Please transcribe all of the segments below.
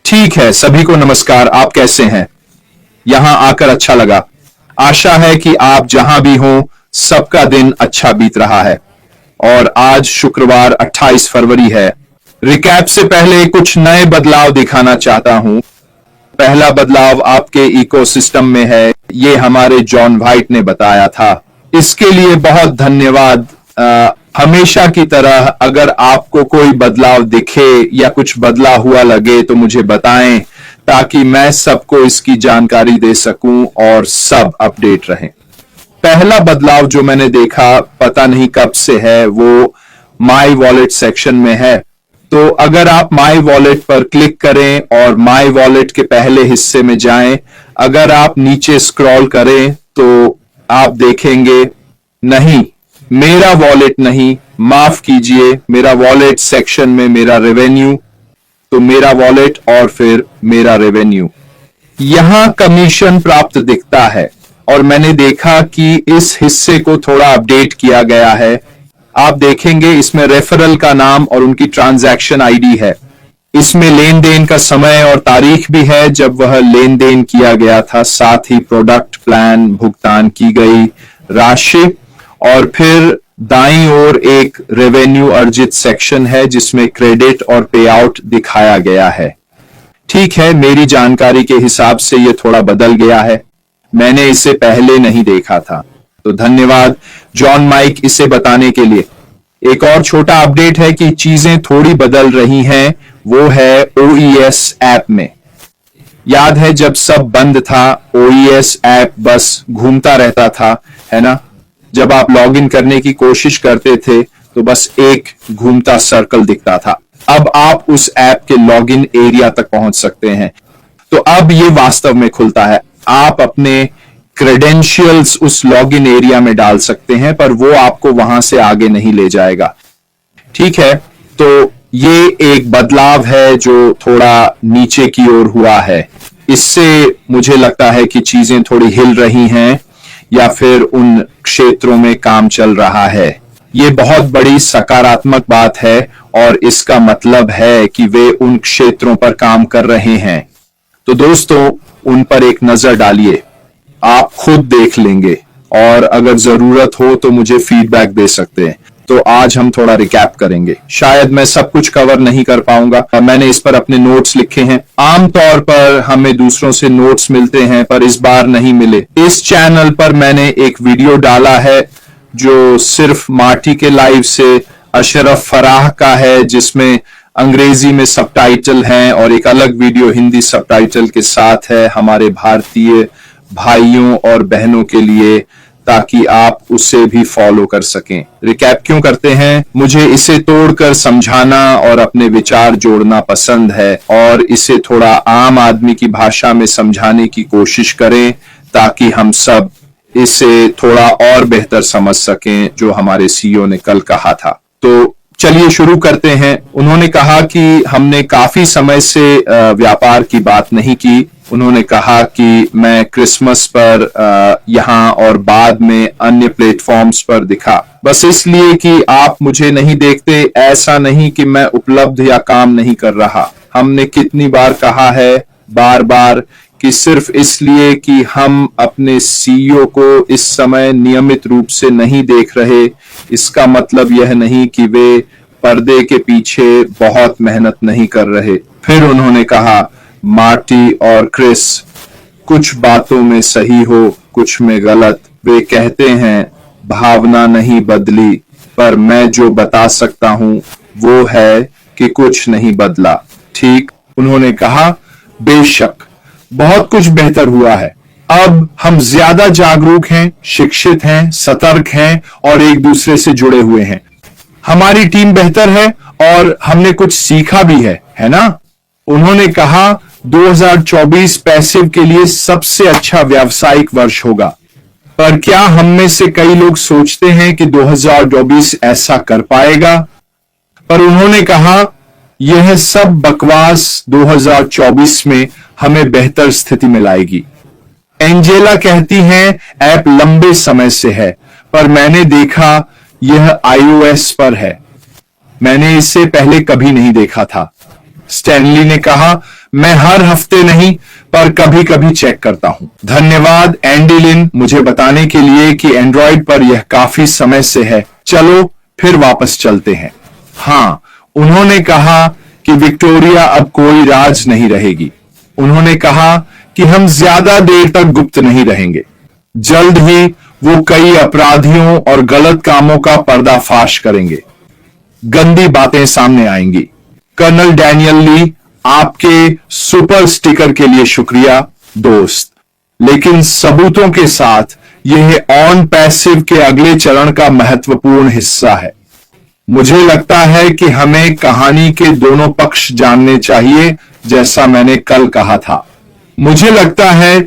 ठीक है, सभी को नमस्कार। आप कैसे हैं? यहां आकर अच्छा लगा। आशा है कि आप जहां भी हों, सबका दिन अच्छा बीत रहा है। और आज शुक्रवार 28 फरवरी है। रिकैप से पहले कुछ नए बदलाव दिखाना चाहता हूं। पहला बदलाव आपके इकोसिस्टम में है। ये हमारे जॉन वाइट ने बताया था। इसके लिए बहुत धन्यवाद। हमेशा की तरह अगर आपको कोई बदलाव दिखे या कुछ बदला हुआ लगे तो मुझे बताएं, ताकि मैं सबको इसकी जानकारी दे सकूं और सब अपडेट रहें। पहला बदलाव जो मैंने देखा, पता नहीं कब से है, वो माई वॉलेट सेक्शन में है। तो अगर आप माई वॉलेट पर क्लिक करें और माई वॉलेट के पहले हिस्से में जाएं, अगर आप नीचे स्क्रॉल करें तो आप देखेंगे, नहीं, मेरा वॉलेट नहीं, माफ कीजिए, मेरा वॉलेट सेक्शन में मेरा रेवेन्यू, तो मेरा वॉलेट और फिर मेरा रेवेन्यू, यहां कमीशन प्राप्त दिखता है। और मैंने देखा कि इस हिस्से को थोड़ा अपडेट किया गया है। आप देखेंगे इसमें रेफरल का नाम और उनकी ट्रांजैक्शन आईडी है। इसमें लेन देन का समय और तारीख भी है जब वह लेन देन किया गया था, साथ ही प्रोडक्ट प्लान, भुगतान की गई राशि, और फिर दाईं ओर एक रेवेन्यू अर्जित सेक्शन है जिसमें क्रेडिट और पे आउट दिखाया गया है। ठीक है, मेरी जानकारी के हिसाब से यह थोड़ा बदल गया है। मैंने इसे पहले नहीं देखा था, तो धन्यवाद जॉन माइक इसे बताने के लिए। एक और छोटा अपडेट है कि चीजें थोड़ी बदल रही हैं, वो है OES ऐप में। याद है जब सब बंद था, OES ऐप बस घूमता रहता था, है ना? जब आप लॉगिन करने की कोशिश करते थे तो बस एक घूमता सर्कल दिखता था। अब आप उस ऐप के लॉगिन एरिया तक पहुंच सकते हैं। तो अब ये वास्तव में खुलता है। आप अपने क्रेडेंशियल्स उस लॉगिन एरिया में डाल सकते हैं, पर वो आपको वहां से आगे नहीं ले जाएगा। ठीक है, तो ये एक बदलाव है जो थोड़ा नीचे की ओर हुआ है। इससे मुझे लगता है कि चीजें थोड़ी हिल रही हैं या फिर उन क्षेत्रों में काम चल रहा है। ये बहुत बड़ी सकारात्मक बात है और इसका मतलब है कि वे उन क्षेत्रों पर काम कर रहे हैं। तो दोस्तों, उन पर एक नजर डालिए, आप खुद देख लेंगे और अगर जरूरत हो तो मुझे फीडबैक दे सकते हैं। तो आज हम थोड़ा रिकैप करेंगे। शायद मैं सब कुछ कवर नहीं कर पाऊंगा, मैंने इस पर अपने नोट्स लिखे हैं। आमतौर पर हमें दूसरों से नोट्स मिलते हैं, पर इस बार नहीं मिले। इस चैनल पर मैंने एक वीडियो डाला है जो सिर्फ मार्टी के लाइव से अशरफ फराह का है, जिसमें अंग्रेजी में सबटाइटल हैं, और एक अलग वीडियो हिंदी सबटाइटल के साथ है हमारे भारतीय भाइयों और बहनों के लिए, ताकि आप उसे भी फॉलो कर सकें। रिकैप क्यों करते हैं? मुझे इसे तोड़कर समझाना और अपने विचार जोड़ना पसंद है, और इसे थोड़ा आम आदमी की भाषा में समझाने की कोशिश करें ताकि हम सब इसे थोड़ा और बेहतर समझ सकें, जो हमारे CEO ने कल कहा था। तो चलिए शुरू करते हैं। उन्होंने कहा कि हमने काफी समय से व्यापार की बात नहीं की। उन्होंने कहा कि मैं क्रिसमस पर यहाँ और बाद में अन्य प्लेटफॉर्म्स पर दिखा, बस इसलिए कि आप मुझे नहीं देखते। ऐसा नहीं कि मैं उपलब्ध या काम नहीं कर रहा। हमने कितनी बार कहा है, बार बार, कि सिर्फ इसलिए कि हम अपने CEO को इस समय नियमित रूप से नहीं देख रहे, इसका मतलब यह नहीं कि वे पर्दे के पीछे बहुत मेहनत नहीं कर रहे। फिर उन्होंने कहा, मार्टी और क्रिस कुछ बातों में सही हो, कुछ में गलत। वे कहते हैं भावना नहीं बदली, पर मैं जो बता सकता हूं वो है कि कुछ नहीं बदला। ठीक, उन्होंने कहा, बेशक बहुत कुछ बेहतर हुआ है। अब हम ज्यादा जागरूक हैं, शिक्षित हैं, सतर्क हैं और एक दूसरे से जुड़े हुए हैं। हमारी टीम बेहतर है और हमने कुछ सीखा भी है ना? उन्होंने कहा 2024 पैसिव के लिए सबसे अच्छा व्यावसायिक वर्ष होगा। पर क्या हम में से कई लोग सोचते हैं कि 2024 ऐसा कर पाएगा? पर उन्होंने कहा, यह सब बकवास 2024 में हमें बेहतर स्थिति में लाएगी। एंजेला कहती हैं ऐप लंबे समय से है, पर मैंने देखा यह iOS पर है। मैंने इसे पहले कभी नहीं देखा था। स्टैनली ने कहा, मैं हर हफ्ते नहीं पर कभी कभी चेक करता हूं। धन्यवाद एंडी लिन मुझे बताने के लिए कि एंड्रॉइड पर यह काफी समय से है। चलो फिर वापस चलते हैं। हाँ, उन्होंने कहा कि विक्टोरिया अब कोई राज नहीं रहेगी। उन्होंने कहा कि हम ज्यादा देर तक गुप्त नहीं रहेंगे। जल्द ही वो कई अपराधियों और गलत कामों का पर्दाफाश करेंगे। गंदी बातें सामने आएंगी। कर्नल डैनियल ली, आपके सुपर स्टिकर के लिए शुक्रिया दोस्त, लेकिन सबूतों के साथ यह ऑन पैसिव के अगले चरण का महत्वपूर्ण हिस्सा है। मुझे लगता है कि हमें कहानी के दोनों पक्ष जानने चाहिए, जैसा मैंने कल कहा था। मुझे लगता है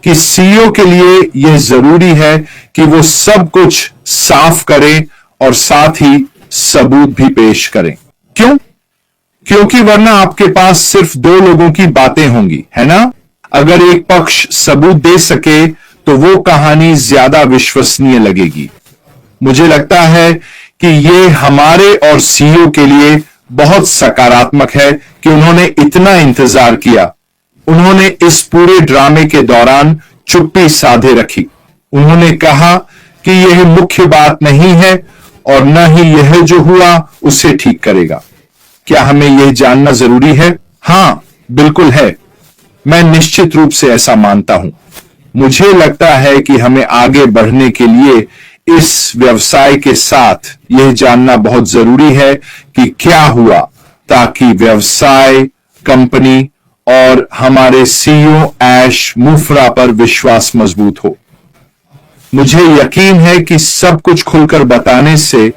कि सीईओ के लिए यह जरूरी है कि वो सब कुछ साफ करें और साथ ही सबूत भी पेश करें। क्यों? क्योंकि वरना आपके पास सिर्फ दो लोगों की बातें होंगी, है ना? अगर एक पक्ष सबूत दे सके तो वो कहानी ज्यादा विश्वसनीय लगेगी। मुझे लगता है कि ये हमारे और सीईओ के लिए बहुत सकारात्मक है कि उन्होंने इतना इंतजार किया। उन्होंने इस पूरे ड्रामे के दौरान चुप्पी साधे रखी। उन्होंने कहा कि यह मुख्य बात नहीं है और न ही यह जो हुआ उसे ठीक करेगा। क्या हमें यह जानना जरूरी है? हां, बिल्कुल है। मैं निश्चित रूप से ऐसा मानता हूं। मुझे लगता है कि हमें आगे बढ़ने के लिए इस व्यवसाय के साथ यह जानना बहुत जरूरी है कि क्या हुआ, ताकि व्यवसाय, कंपनी और हमारे सीईओ ऐश मुफ्रा पर विश्वास मजबूत हो। मुझे यकीन है कि सब कुछ खुलकर बताने से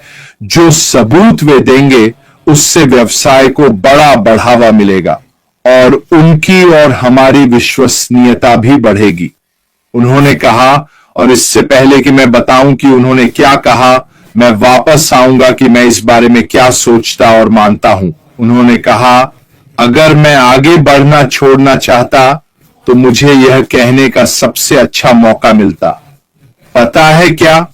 जो सबूत वे देंगे उससे व्यवसाय को बड़ा बढ़ावा मिलेगा और उनकी और हमारी विश्वसनीयता भी बढ़ेगी। उन्होंने कहा, और इससे पहले कि मैं बताऊं कि उन्होंने क्या कहा, मैं वापस आऊंगा कि मैं इस बारे में क्या सोचता और मानता हूं। उन्होंने कहा, अगर मैं आगे बढ़ना छोड़ना चाहता तो मुझे यह कहने का सबसे अच्छा मौका मिलता। पता है क्या,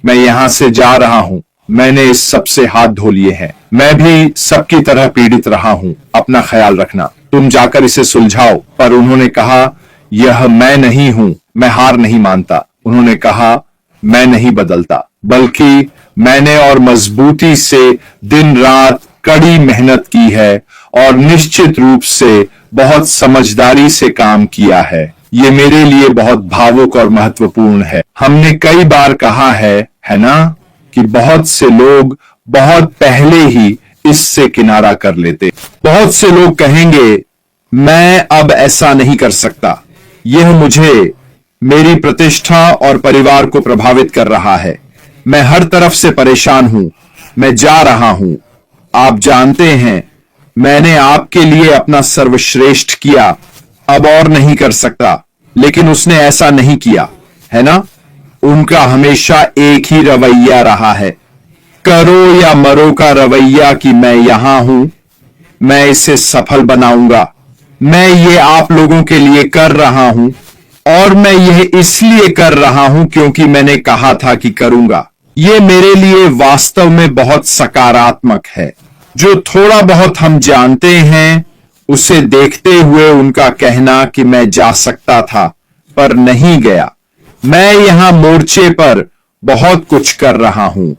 मैं यहां से जा रहा हूं। मैंने इस सब से हाथ धो लिए हैं। मैं भी सबकी तरह पीड़ित रहा हूं। अपना ख्याल रखना। तुम जाकर इसे सुलझाओ। पर उन्होंने कहा, यह मैं नहीं हूं। मैं हार नहीं मानता। उन्होंने कहा, मैं नहीं बदलता, बल्कि मैंने और मजबूती से दिन रात कड़ी मेहनत की है और निश्चित रूप से बहुत समझदारी से काम किया है। ये मेरे लिए बहुत भावुक और महत्वपूर्ण है। हमने कई बार कहा है ना, कि बहुत से लोग बहुत पहले ही इससे किनारा कर लेते। बहुत से लोग कहेंगे, मैं अब ऐसा नहीं कर सकता। यह मुझे, मेरी प्रतिष्ठा और परिवार को प्रभावित कर रहा है। मैं हर तरफ से परेशान हूं। मैं जा रहा हूं। आप जानते हैं, मैंने आपके लिए अपना सर्वश्रेष्ठ किया, अब और नहीं कर सकता। लेकिन उसने ऐसा नहीं किया, है ना? उनका हमेशा एक ही रवैया रहा है, करो या मरो का रवैया, कि मैं यहां हूं, मैं इसे सफल बनाऊंगा। मैं ये आप लोगों के लिए कर रहा हूं और मैं यह इसलिए कर रहा हूं क्योंकि मैंने कहा था कि करूंगा। यह मेरे लिए वास्तव में बहुत सकारात्मक है। जो थोड़ा बहुत हम जानते हैं उसे देखते हुए उनका कहना कि मैं जा सकता था पर नहीं गया। मैं यहां मोर्चे पर बहुत कुछ कर रहा हूं।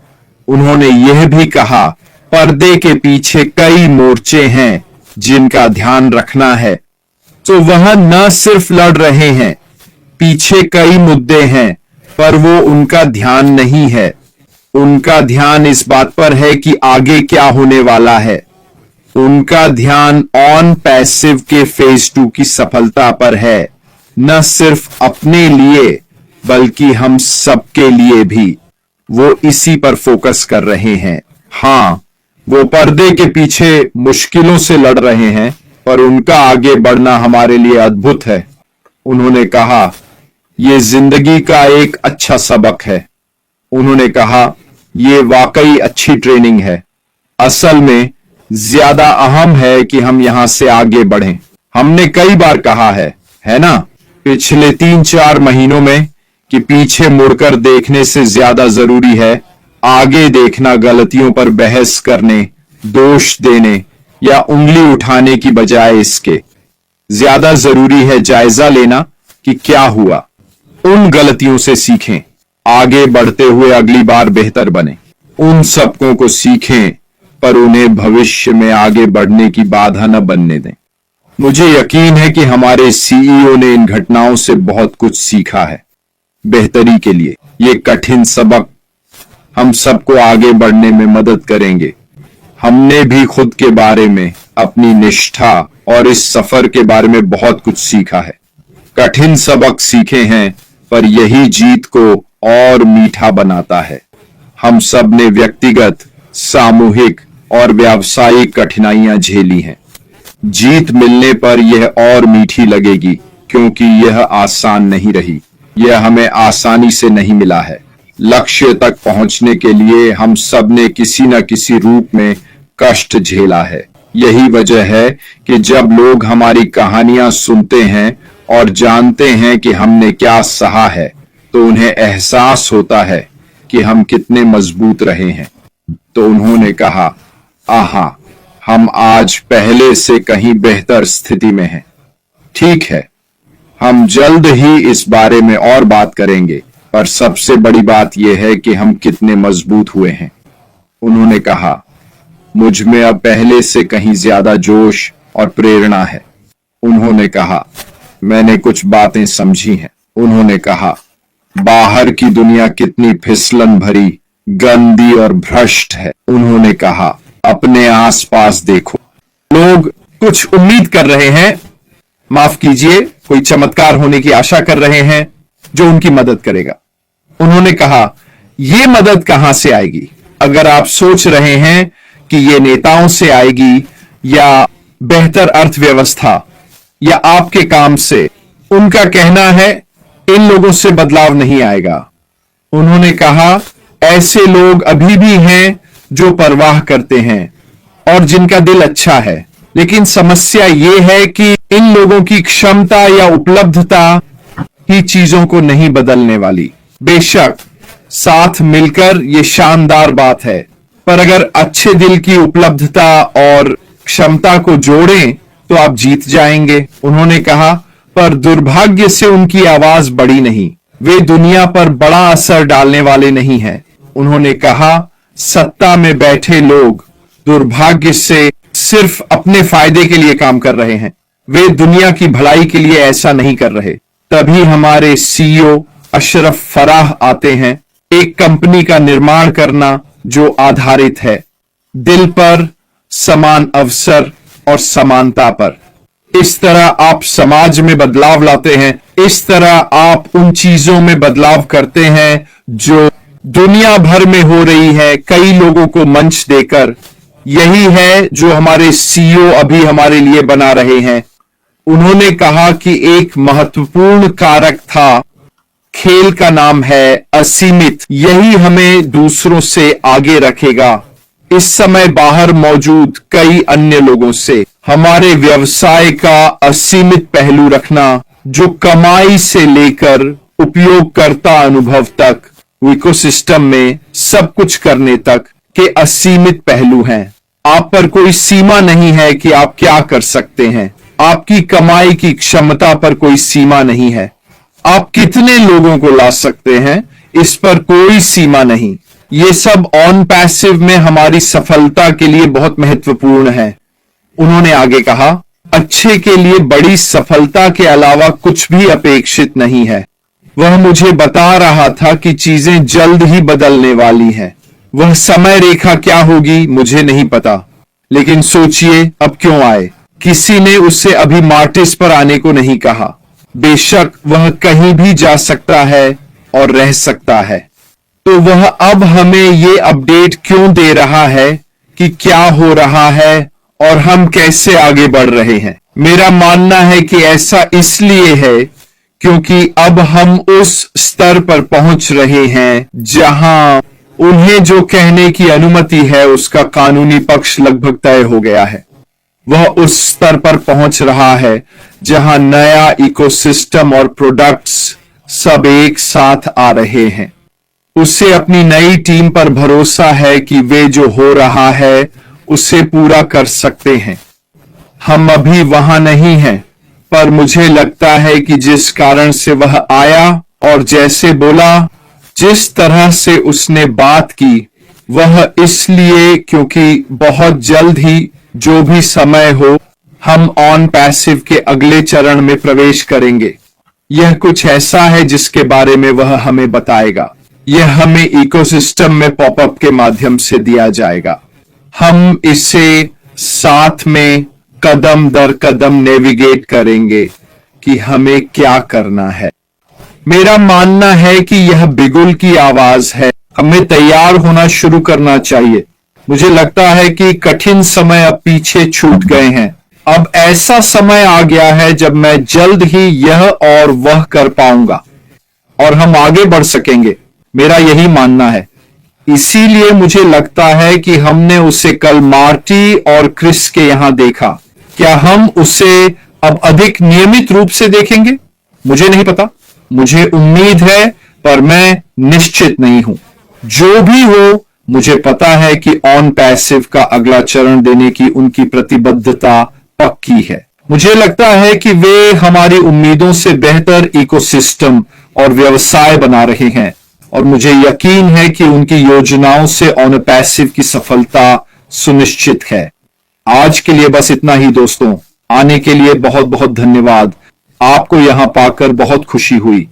उन्होंने यह भी कहा, पर्दे के पीछे कई मोर्चे हैं जिनका ध्यान रखना है। तो वह न सिर्फ लड़ रहे हैं, पीछे कई मुद्दे हैं, पर वो उनका ध्यान नहीं है। उनका ध्यान इस बात पर है कि आगे क्या होने वाला है। उनका ध्यान ऑन पैसिव के फेज 2 की सफलता पर है, न सिर्फ अपने लिए बल्कि हम सबके लिए भी। वो इसी पर फोकस कर रहे हैं। हां, वो पर्दे के पीछे मुश्किलों से लड़ रहे हैं, पर उनका आगे बढ़ना हमारे लिए अद्भुत है। उन्होंने कहा, यह जिंदगी का एक अच्छा सबक है। उन्होंने कहा, यह वाकई अच्छी ट्रेनिंग है। असल में ज्यादा अहम है कि हम यहां से आगे बढ़ें। हमने कई बार कहा है ना, पिछले 3-4 महीनों में, कि पीछे मुड़कर देखने से ज्यादा जरूरी है आगे देखना, गलतियों पर बहस करने, दोष देने या उंगली उठाने की बजाय इसके ज्यादा जरूरी है जायजा लेना कि क्या हुआ। उन गलतियों से सीखें, आगे बढ़ते हुए अगली बार बेहतर बने। उन सबकों को सीखें पर उन्हें भविष्य में आगे बढ़ने की बाधा न बनने दें। मुझे यकीन है कि हमारे सीईओ ने इन घटनाओं से बहुत कुछ सीखा है बेहतरी के लिए। ये कठिन सबक हम सबको आगे बढ़ने में मदद करेंगे। हमने भी खुद के बारे में, अपनी निष्ठा और इस सफर के बारे में बहुत कुछ सीखा है। कठिन सबक सीखे हैं पर यही जीत को और मीठा बनाता है। हम सब ने व्यक्तिगत, सामूहिक और व्यावसायिक कठिनाइयां झेली हैं। जीत मिलने पर यह और मीठी लगेगी क्योंकि यह आसान नहीं रही। यह हमें आसानी से नहीं मिला है। लक्ष्य तक पहुंचने के लिए हम सब ने किसी न किसी रूप में कष्ट झेला है। यही वजह है कि जब लोग हमारी कहानियां सुनते हैं और जानते हैं कि हमने क्या सहा है तो उन्हें एहसास होता है कि हम कितने मजबूत रहे हैं। तो उन्होंने कहा, आहा, हम आज पहले से कहीं बेहतर स्थिति में हैं। ठीक है, हम जल्द ही इस बारे में और बात करेंगे, पर सबसे बड़ी बात यह है कि हम कितने मजबूत हुए हैं। उन्होंने कहा, मुझ में अब पहले से कहीं ज्यादा जोश और प्रेरणा है। उन्होंने कहा, मैंने कुछ बातें समझी हैं। उन्होंने कहा, बाहर की दुनिया कितनी फिसलन भरी, गंदी और भ्रष्ट है। उन्होंने कहा, अपने आसपास देखो, लोग कुछ उम्मीद कर रहे हैं, माफ कीजिए, कोई चमत्कार होने की आशा कर रहे हैं जो उनकी मदद करेगा। उन्होंने कहा, यह मदद कहां से आएगी? अगर आप सोच रहे हैं कि यह नेताओं से आएगी या बेहतर अर्थव्यवस्था या आपके काम से, उनका कहना है इन लोगों से बदलाव नहीं आएगा। उन्होंने कहा, ऐसे लोग अभी भी हैं जो परवाह करते हैं और जिनका दिल अच्छा है, लेकिन समस्या यह है कि इन लोगों की क्षमता या उपलब्धता ही चीजों को नहीं बदलने वाली। बेशक साथ मिलकर यह शानदार बात है, पर अगर अच्छे दिल की उपलब्धता और क्षमता को जोड़ें तो आप जीत जाएंगे। उन्होंने कहा, पर दुर्भाग्य से उनकी आवाज बड़ी नहीं, वे दुनिया पर बड़ा असर डालने वाले नहीं हैं। उन्होंने कहा, सत्ता में बैठे लोग दुर्भाग्य से सिर्फ अपने फायदे के लिए काम कर रहे हैं, वे दुनिया की भलाई के लिए ऐसा नहीं कर रहे। तभी हमारे सीईओ अशरफ फराह आते हैं, एक कंपनी का निर्माण करना जो आधारित है दिल पर, समान अवसर और समानता पर। इस तरह आप समाज में बदलाव लाते हैं। इस तरह आप उन चीजों में बदलाव करते हैं जो दुनिया भर में हो रही है, कई लोगों को मंच देकर। यही है जो हमारे सीईओ अभी हमारे लिए बना रहे हैं। उन्होंने कहा कि एक महत्वपूर्ण कारक था, खेल का नाम है असीमित। यही हमें दूसरों से आगे रखेगा, इस समय बाहर मौजूद कई अन्य लोगों से। हमारे व्यवसाय का असीमित पहलू रखना, जो कमाई से लेकर उपयोगकर्ता अनुभव तक, इकोसिस्टम में सब कुछ करने तक के असीमित पहलू हैं। आप पर कोई सीमा नहीं है कि आप क्या कर सकते हैं। आपकी कमाई की क्षमता पर कोई सीमा नहीं है। आप कितने लोगों को ला सकते हैं, इस पर कोई सीमा नहीं। ये सब ऑन पैसिव में हमारी सफलता के लिए बहुत महत्वपूर्ण है। उन्होंने आगे कहा, अच्छे के लिए बड़ी सफलता के अलावा कुछ भी अपेक्षित नहीं है। वह मुझे बता रहा था कि चीजें जल्द ही बदलने वाली हैं। वह समय रेखा क्या होगी मुझे नहीं पता, लेकिन सोचिए अब क्यों आए। किसी ने उससे अभी मार्टिस पर आने को नहीं कहा। बेशक वह कहीं भी जा सकता है और रह सकता है, तो वह अब हमें ये अपडेट क्यों दे रहा है कि क्या हो रहा है और हम कैसे आगे बढ़ रहे हैं। मेरा मानना है कि ऐसा इसलिए है क्योंकि अब हम उस स्तर पर पहुंच रहे हैं जहां उन्हें जो कहने की अनुमति है उसका कानूनी पक्ष लगभग तय हो गया है। वह उस स्तर पर पहुंच रहा है जहां नया इकोसिस्टम और प्रोडक्ट्स सब एक साथ आ रहे हैं। उसे अपनी नई टीम पर भरोसा है कि वे जो हो रहा है उसे पूरा कर सकते हैं। हम अभी वहां नहीं हैं, पर मुझे लगता है कि जिस कारण से वह आया और जैसे बोला, जिस तरह से उसने बात की, वह इसलिए क्योंकि बहुत जल्द ही जो भी समय हो, हम ऑन पैसिव के अगले चरण में प्रवेश करेंगे। यह कुछ ऐसा है जिसके बारे में वह हमें बताएगा। यह हमें इकोसिस्टम में पॉपअप के माध्यम से दिया जाएगा। हम इसे साथ में कदम दर कदम नेविगेट करेंगे कि हमें क्या करना है। मेरा मानना है कि यह बिगुल की आवाज है। हमें तैयार होना शुरू करना चाहिए। मुझे लगता है कि कठिन समय अब पीछे छूट गए हैं। अब ऐसा समय आ गया है जब मैं जल्द ही यह और वह कर पाऊंगा और हम आगे बढ़ सकेंगे। मेरा यही मानना है। इसीलिए मुझे लगता है कि हमने उसे कल मार्टी और क्रिस के यहां देखा। क्या हम उसे अब अधिक नियमित रूप से देखेंगे? मुझे नहीं पता। मुझे उम्मीद है, पर मैं निश्चित नहीं हूं। जो भी हो, मुझे पता है कि ऑन पैसिव का अगला चरण देने की उनकी प्रतिबद्धता पक्की है। मुझे लगता है कि वे हमारी उम्मीदों से बेहतर इकोसिस्टम और व्यवसाय बना रहे हैं और मुझे यकीन है कि उनकी योजनाओं से ऑन पैसिव की सफलता सुनिश्चित है। आज के लिए बस इतना ही दोस्तों। आने के लिए बहुत बहुत धन्यवाद। आपको यहां पाकर बहुत खुशी हुई।